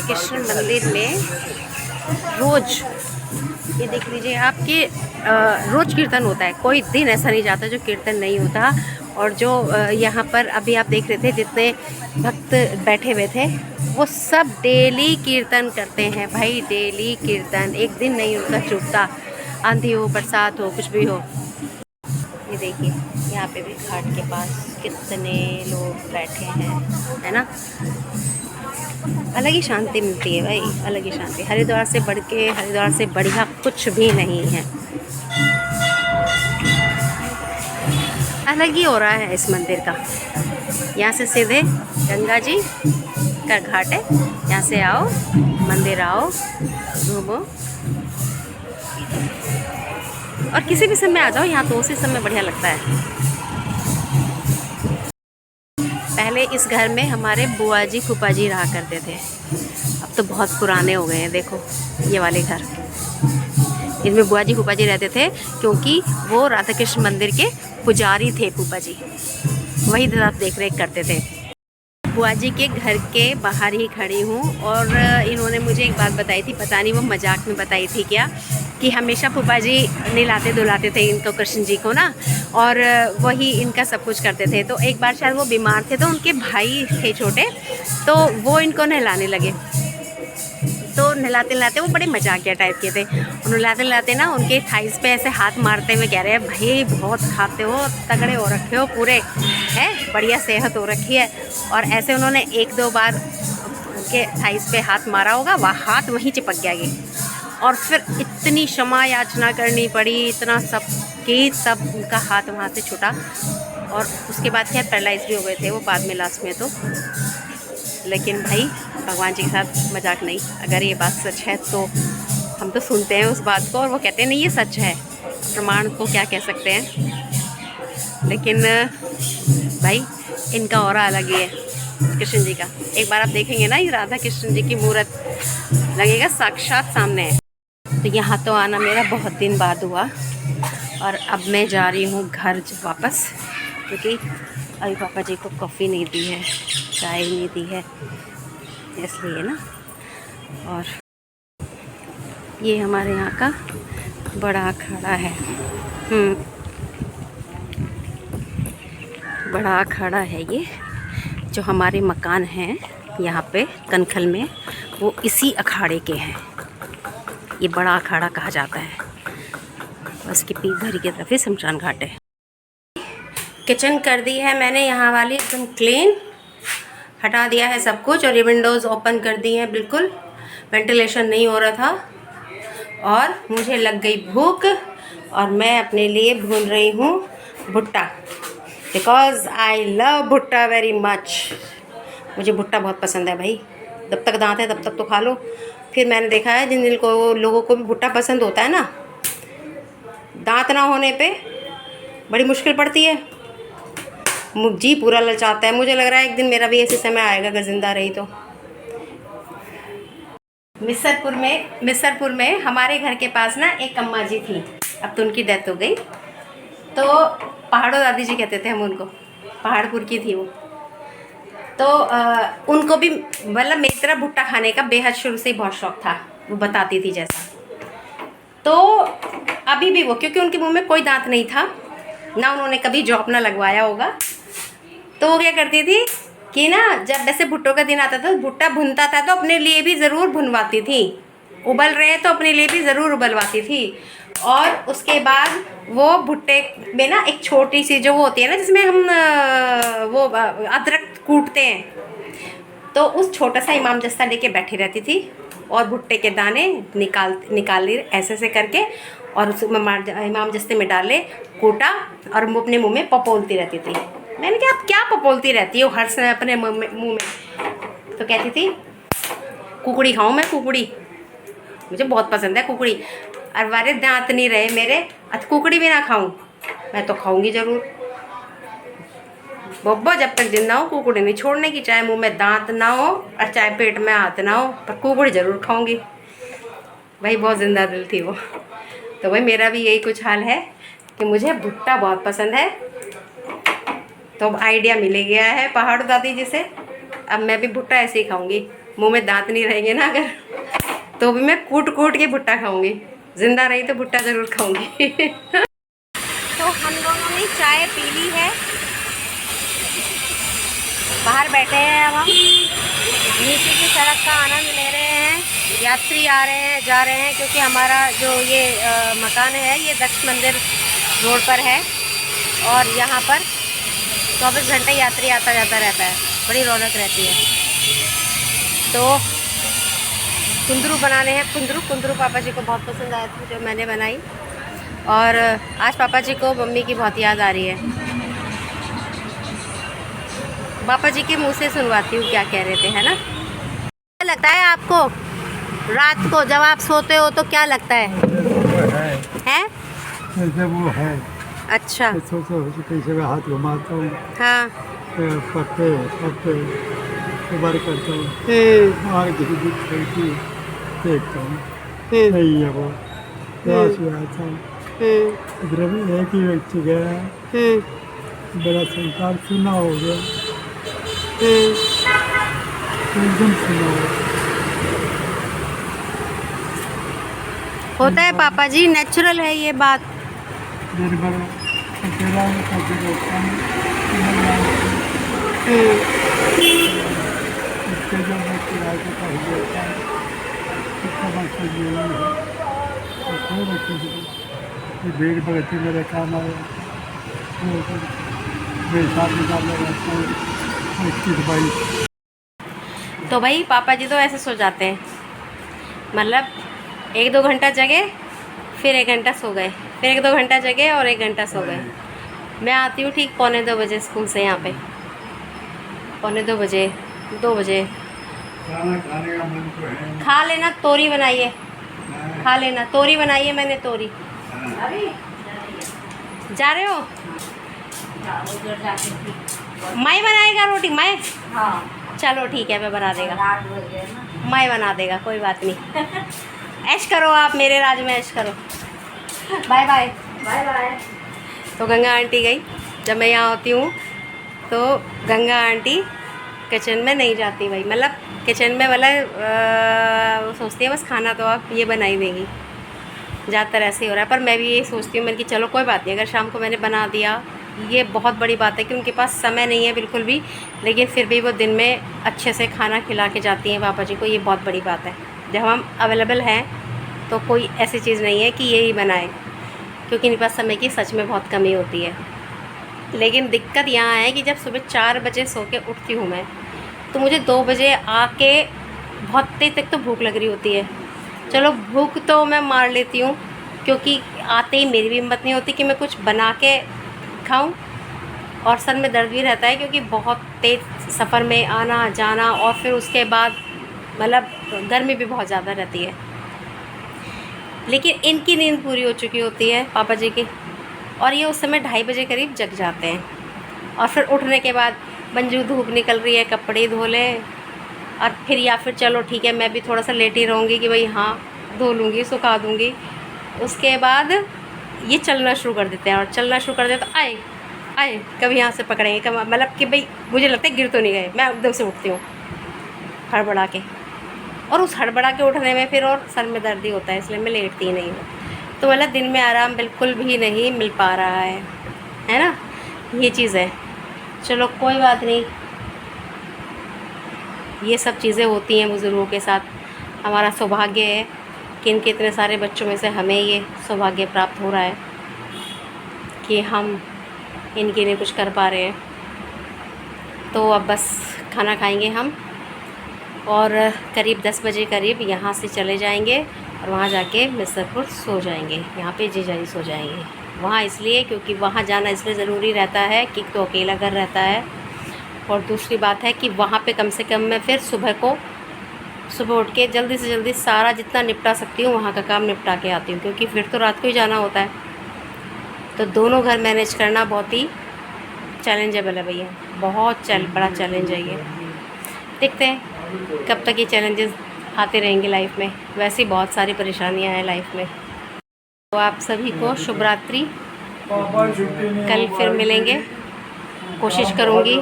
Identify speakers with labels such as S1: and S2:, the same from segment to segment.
S1: कृष्ण मंदिर में रोज ये देख लीजिए आपके रोज कीर्तन होता है। कोई दिन ऐसा नहीं जाता जो कीर्तन नहीं होता। और जो यहाँ पर अभी आप देख रहे थे जितने भक्त बैठे हुए थे वो सब डेली कीर्तन करते हैं भाई, डेली कीर्तन, एक दिन नहीं उनका चूकता, आंधी हो बरसात हो कुछ भी हो। ये देखिए यहाँ पे भी घाट के पास कितने लोग बैठे हैं, है ना। अलग ही शांति मिलती है भाई, अलग ही शांति। हरिद्वार से बढ़ के, हरिद्वार से बढ़िया कुछ भी नहीं है। अलग ही हो रहा है इस मंदिर का। यहाँ से सीधे गंगा जी का घाट है, यहाँ से आओ, मंदिर आओ, घूमो और किसी भी समय आ जाओ यहाँ तो उसी समय बढ़िया लगता है। पहले इस घर में हमारे बुआ जी फूफा जी रहा करते थे, अब तो बहुत पुराने हो गए हैं। देखो ये वाले घर, इनमें बुआ जी फूफा जी रहते थे क्योंकि वो राधा कृष्ण मंदिर के पुजारी थे। फूफा जी वही देख रेख करते थे। बुआ जी के घर के बाहर ही खड़ी हूँ और इन्होंने मुझे एक बात बताई थी, पता नहीं वो मजाक में बताई थी क्या, कि हमेशा फूफा जी नहलाते धुलाते थे इनको, कृष्ण जी को ना, और वही इनका सब कुछ करते थे। तो एक बार शायद वो बीमार थे तो उनके भाई थे छोटे, तो वो इनको नहलाने लगे। तो नहलाते नहलाते वो बड़े मजाकिया टाइप के थे, नहलाते नहलाते ना उनके थाइस पे ऐसे हाथ मारते हुए कह रहे हैं भाई बहुत खाते हो, तगड़े हो रखे हो पूरे, है बढ़िया सेहत हो रखी है। और ऐसे उन्होंने एक दो बार उनके थाइस पे हाथ मारा होगा, वह हाथ वहीं चिपक गया ये, और फिर इतनी क्षमा याचना करनी पड़ी, इतना सब कि तब उनका हाथ वहाँ से छूटा। और उसके बाद खैर पैरालाइज भी हो गए थे वो बाद में लास्ट में तो। लेकिन भाई भगवान जी के साथ मजाक नहीं, अगर ये बात सच है तो हम तो सुनते हैं उस बात को और वो कहते हैं नहीं ये सच है, प्रमाण को क्या कह सकते हैं। लेकिन भाई इनका ऑरा अलग ही है कृष्ण जी का। एक बार आप देखेंगे ना ये राधा कृष्ण जी की मूर्त, लगेगा साक्षात सामने है। तो यहाँ तो आना मेरा बहुत दिन बाद हुआ और अब मैं जा रही हूँ घर वापस, क्योंकि अभी पापा जी को कॉफ़ी नहीं दी है, चाय नहीं दी है, इसलिए ना। और ये हमारे यहाँ का बड़ा अखाड़ा है, बड़ा अखाड़ा है ये। जो हमारे मकान हैं यहाँ पे कनखल में वो इसी अखाड़े के हैं। ये बड़ा अखाड़ा कहा जाता है। उसके पीघरी की तरफ ही शमशान घाट है। किचन कर दी है मैंने यहाँ वाली एकदम क्लीन, हटा दिया है सब कुछ, और ये विंडोज़ ओपन कर दी हैं, बिल्कुल वेंटिलेशन नहीं हो रहा था। और मुझे लग गई भूख और मैं अपने लिए भून रही हूँ भुट्टा, बिकॉज़ आई लव भुट्टा वेरी मच। मुझे भुट्टा बहुत पसंद है भाई, जब तक दांत है तब तक तो खा लो। फिर मैंने देखा है जिन लोगों को भी भुट्टा पसंद होता है ना, दांत ना होने पे बड़ी मुश्किल पड़ती है, जी पूरा ललचाता है। मुझे लग रहा है एक दिन मेरा भी ऐसे समय आएगा अगर ज़िंदा रही तो। मिसरपुर में हमारे घर के पास ना एक अम्मा जी थी, अब तो उनकी डेथ हो गई। तो पहाड़ों दादी जी कहते थे हम उनको, पहाड़पुर की थी वो। तो उनको भी मतलब मेरी तरह भुट्टा खाने का बेहद शुरू से ही बहुत शौक था, वो बताती थी जैसा। तो अभी भी वो, क्योंकि उनके मुंह में कोई दांत नहीं था ना, उन्होंने कभी जॉब ना लगवाया होगा, तो वो क्या करती थी कि ना जब वैसे भुट्टों का दिन आता था, भुट्टा भुनता था तो अपने लिए भी ज़रूर भुनवाती थी, उबल रहे तो अपने लिए भी ज़रूर उबलवाती थी। और उसके बाद वो भुट्टे में ना एक छोटी सी जो वो होती है ना जिसमें हम वो अदरक कूटते हैं, तो उस छोटा सा इमाम जस्ता लेके बैठी रहती थी और भुट्टे के दाने निकाल ली ऐसे ऐसे करके, और उस इमाम जस्ते में डाले, कूटा और वो अपने मुँह में पपोलती रहती थी। मैंने कहा आप क्या पपोलती रहती हो हर समय अपने मुँह में? तो कहती थी कुकड़ी खाऊं मैं, कुकड़ी मुझे बहुत पसंद है कुकड़ी। और वारे दांत नहीं रहे मेरे, कुकड़ी भी ना खाऊं, मैं तो खाऊंगी ज़रूर। बब्बो जब तक जिंदा हो कुकुड़ी नहीं छोड़ने की, चाहे मुंह में दांत ना हो और चाहे पेट में हाथ ना हो, पर कुकुड़ी जरूर खाऊंगी भाई। बहुत जिंदा दिल थी वो। तो भाई मेरा भी यही कुछ हाल है कि मुझे भुट्टा बहुत पसंद है। तो अब आइडिया मिल गया है पहाड़ दादी जी से, अब मैं भी भुट्टा ऐसे ही खाऊंगी। मुंह में दांत नहीं रहेंगे ना अगर, तो भी मैं कूट कूट के भुट्टा खाऊंगी। जिंदा रही तो भुट्टा जरूर खाऊंगी। तो हम दोनों ने चाय पी ली है, बाहर बैठे हैं अब हम, नीचे की सड़क का आनंद ले रहे हैं। यात्री आ रहे हैं जा रहे हैं, क्योंकि हमारा जो ये मकान है ये दक्ष मंदिर रोड पर है और यहाँ पर 24 घंटे यात्री आता जाता रहता है, बड़ी रौनक रहती है। तो कुंदरू बनाने हैं, कुंदरू पापा जी को बहुत पसंद आया था जो मैंने बनाई, और आज पापा जी को मम्मी की बहुत याद आ रही है। पापा जी के मुंह से सुनवाती हूँ क्या कह रहे थे, है ना। क्या लगता है आपको रात को जब आप सोते हो तो क्या लगता है?
S2: जैसे वो है।
S1: अच्छा,
S2: कैसे हाथ घुमाता हूँ,
S1: हाँ,
S2: पत्ते बार करता हूँ, और किसी भी खिड़की देखता हूँ, नहीं है वो आता हूँ। इधर भी एक ही व्यक्ति गया, बड़ा संसार सुना हो गया, एकदम सुना हो गया।
S1: होता है पापा जी, नेचुरल है ये बात।
S2: दिन भर अकेला करके रहता हूँ, इसके जो मैं किराए को कहीं देता हूँ, इसका मकसद यही है कि कोई बच्चे भीड़ भगती मेरे काम आया, मेरे साथ निकालने रहता हूँ 21-22।
S1: तो भाई पापा जी तो ऐसे सो जाते हैं, मतलब 1-2 घंटा जगे, फिर 1 घंटा सो गए, फिर 1-2 घंटा जगे और 1 घंटा सो गए। मैं आती हूँ ठीक 1:45 बजे स्कूल से यहाँ पे, 1:45 बजे, 2 बजे।
S2: खाना खाने का मन तो है।
S1: खा लेना, तोरी बनाइए, खा लेना, तोरी बनाइए, मैंने तोरी। जा रहे हो? माई बनाएगा रोटी, माई? हाँ चलो ठीक है, मैं बना देगा, माई बना देगा, कोई बात नहीं। ऐश करो आप, मेरे राज में ऐश करो। Bye bye bye bye. तो गंगा आंटी गई। जब मैं यहाँ होती हूँ तो गंगा आंटी किचन में नहीं जाती भाई, मतलब किचन में वो सोचती है बस खाना तो आप ये बना ही देंगी, ज़्यादातर ऐसे ही हो रहा है। पर मैं भी ये सोचती हूँ मैंने कि चलो कोई बात नहीं, अगर शाम को मैंने बना दिया, ये बहुत बड़ी बात है कि उनके पास समय नहीं है बिल्कुल भी, लेकिन फिर भी वो दिन में अच्छे से खाना खिला के जाती हैं पापा जी को, ये बहुत बड़ी बात है। जब हम अवेलेबल हैं तो कोई ऐसी चीज़ नहीं है कि यही बनाए, क्योंकि इनके पास समय की सच में बहुत कमी होती है। लेकिन दिक्कत यहाँ है कि जब सुबह 4 बजे सो के उठती हूँ मैं, तो मुझे 2 बजे आके बहुत देर तक तो भूख लग रही होती है। चलो भूख तो मैं मार लेती हूँ, क्योंकि आते ही मेरी भी हिम्मत नहीं होती कि मैं कुछ बना के खाऊं, और सर में दर्द भी रहता है क्योंकि बहुत तेज़ सफ़र में आना जाना, और फिर उसके बाद मतलब गर्मी भी बहुत ज़्यादा रहती है। लेकिन इनकी नींद पूरी हो चुकी होती है पापा जी की, और ये उस समय 2:30 बजे करीब जग जाते हैं। और फिर उठने के बाद मंजू धूप निकल रही है, कपड़े धो लें, और फिर या फिर चलो ठीक है मैं भी थोड़ा सा लेट ही रहूँगी कि भाई हाँ धो लूँगी, सुखा दूँगी। उसके बाद ये चलना शुरू कर देते हैं, और चलना शुरू कर देते तो आए कभी यहाँ से पकड़ेंगे, कभी मतलब कि भाई मुझे लगता है गिर तो नहीं गए। मैं एकदम से उठती हूँ हड़बड़ा के, और उस हड़बड़ा के उठने में फिर और सर में दर्द ही होता है, इसलिए मैं लेटती ही नहीं हूँ। तो मतलब दिन में आराम बिल्कुल भी नहीं मिल पा रहा है ना, ये चीज़ है। चलो कोई बात नहीं, ये सब चीज़ें होती हैं बुज़ुर्गों के साथ। हमारा सौभाग्य है कि इनके इतने सारे बच्चों में से हमें ये सौभाग्य प्राप्त हो रहा है कि हम इनके लिए कुछ कर पा रहे हैं। तो अब बस खाना खाएंगे हम, और करीब 10 बजे करीब यहाँ से चले जाएंगे, और वहाँ जाके मिसरपुर सो जाएंगे। यहाँ पे जीजा जी सो जाएंगे वहाँ, इसलिए क्योंकि वहाँ जाना इसलिए ज़रूरी रहता है कि तो अकेला घर रहता है, और दूसरी बात है कि वहाँ पे कम से कम मैं फिर सुबह उठ के जल्दी से जल्दी सारा जितना निपटा सकती हूँ वहाँ का काम निपटा के आती हूँ, क्योंकि फिर तो रात को ही जाना होता है। तो दोनों घर मैनेज करना बहुत ही चैलेंजेबल है भैया। बहुत बड़ा चैलेंज है ये। देखते हैं कब तक ये चैलेंजेस आते रहेंगे लाइफ में। वैसे ही बहुत सारी परेशानियां हैं लाइफ में। तो आप सभी को शुभ रात्रि। कल फिर मिलेंगे। कोशिश करूँगी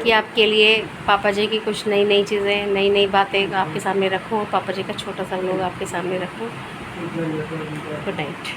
S1: कि आपके लिए पापा जी की कुछ नई नई चीज़ें, नई नई बातें आपके सामने रखूँ, और पापा जी का छोटा सा व्लॉग आपके सामने रखूँ। Good night.